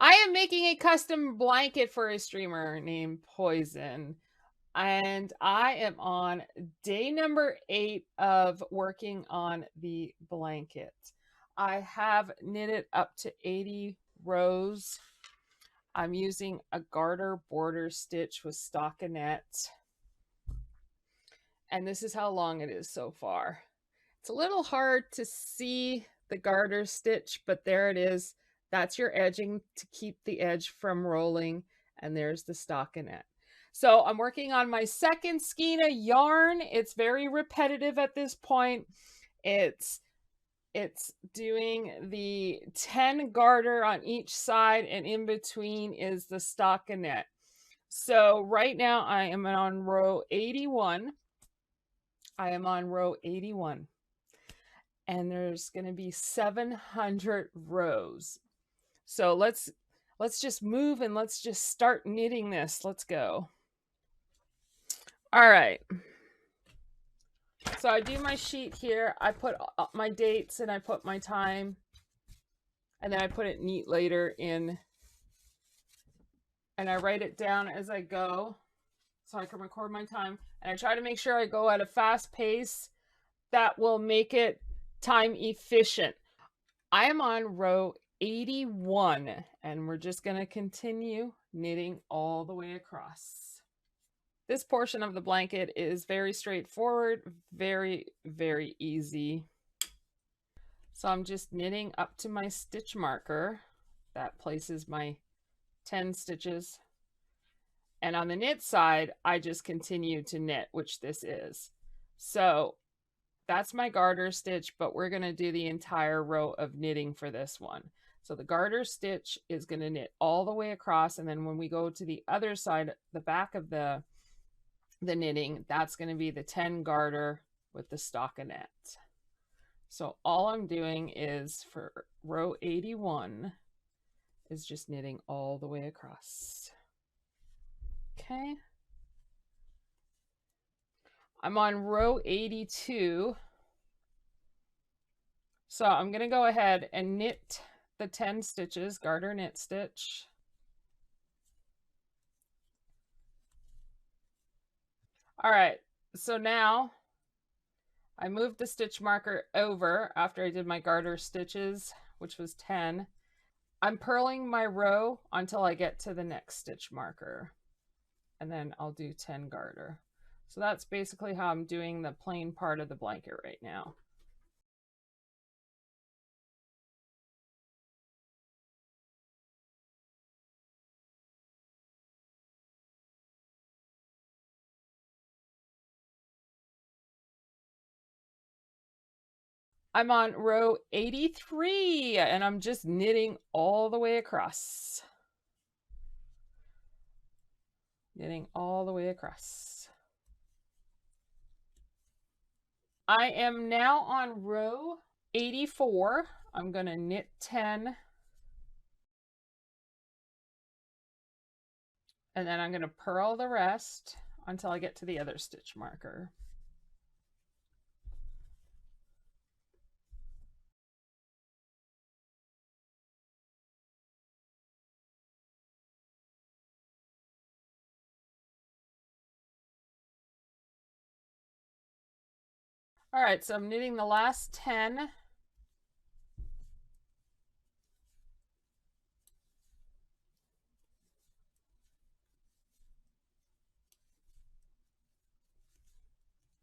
I am making a custom blanket for a streamer named Poison, and I am on day number 8 of working on the blanket. I have knitted up to 80 rows. I'm using a garter border stitch with stockinette, and this is how long it is so far. It's a little hard to see the garter stitch, but there it is. That's your edging to keep the edge from rolling, and there's the stockinette. So I'm working on my second skein of yarn. It's very repetitive at this point. It's doing the 10 garter on each side, and in between is the stockinette. So right now I am on row 81. I am on row 81. And there's going to be 700 rows. So let's just move and let's just start knitting this. Let's go. All right. So I do my sheet here. I put my dates and I put my time. And then I put it neat later in. And I write it down as I go so I can record my time. And I try to make sure I go at a fast pace that will make it time efficient. I am on row 81 and we're just going to continue knitting all the way across. This portion of the blanket is very straightforward, very, very easy. So I'm just knitting up to my stitch marker. That places my 10 stitches. And on the knit side, I just continue to knit, which this is. So that's my garter stitch, but we're going to do the entire row of knitting for this one. So the garter stitch is going to knit all the way across, and then when we go to the other side, the back of the knitting, that's going to be the 10 garter with the stockinette. So all I'm doing is for row 81 is just knitting all the way across. Okay. I'm on row 82. So I'm going to go ahead and knit the 10 stitches, garter knit stitch. All right, so now I moved the stitch marker over after I did my garter stitches, which was 10. I'm purling my row until I get to the next stitch marker, and then I'll do 10 garter. So that's basically how I'm doing the plain part of the blanket right now. I'm on row 83 and I'm just knitting all the way across. Knitting all the way across. I am now on row 84. I'm going to knit 10. And then I'm going to purl the rest until I get to the other stitch marker. All right, so I'm knitting the last 10.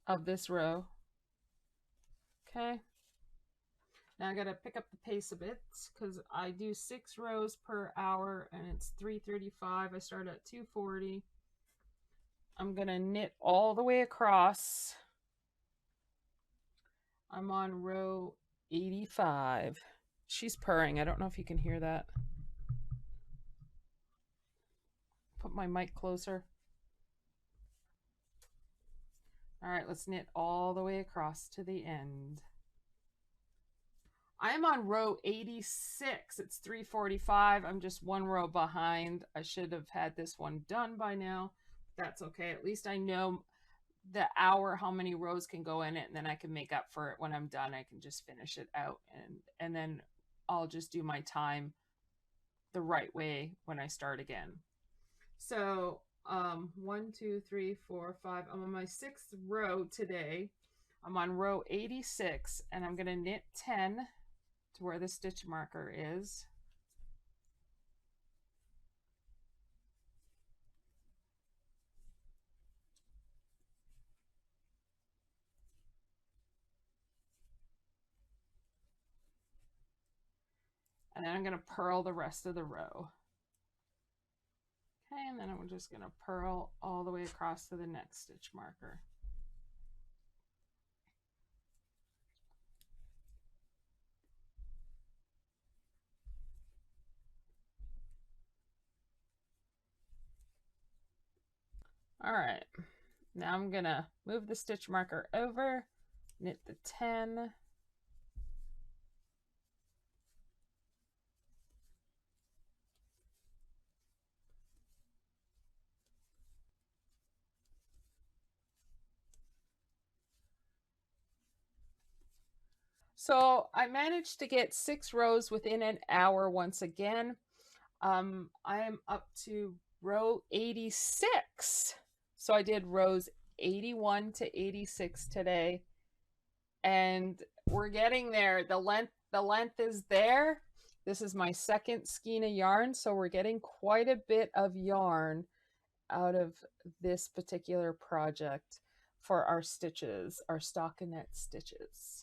Of this row. Okay. Now I gotta pick up the pace a bit because I do 6 rows per hour and it's 3:35. I start at 2:40. I'm gonna knit all the way across. I'm on row 85. She's purring. I don't know if you can hear that. Put my mic closer. All right, let's knit all the way across to the end. I'm on row 86. It's 3:45. I'm just 1 row behind. I should have had this one done by now. That's okay. At least I know the hour, how many rows can go in it, and then I can make up for it when I'm done. I can just finish it out, and then I'll just do my time the right way when I start again. So 1, 2, 3, 4, 5. I'm on my 6th row today. I'm on row 86, and I'm going to knit 10 to where the stitch marker is. And then I'm going to purl the rest of the row. Okay, and then I'm just going to purl all the way across to the next stitch marker. All right, now I'm going to move the stitch marker over, knit the 10. So I managed to get 6 rows within an hour once again. I am up to row 86. So I did rows 81 to 86 today. And we're getting there. The length is there. This is my second skein of yarn, so we're getting quite a bit of yarn out of this particular project for our stitches, our stockinette stitches.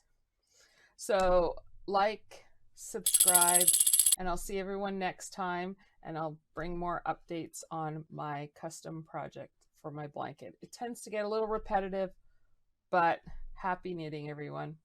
So like, subscribe, and I'll see everyone next time, and I'll bring more updates on my custom project for my blanket. It tends to get a little repetitive, but happy knitting, everyone.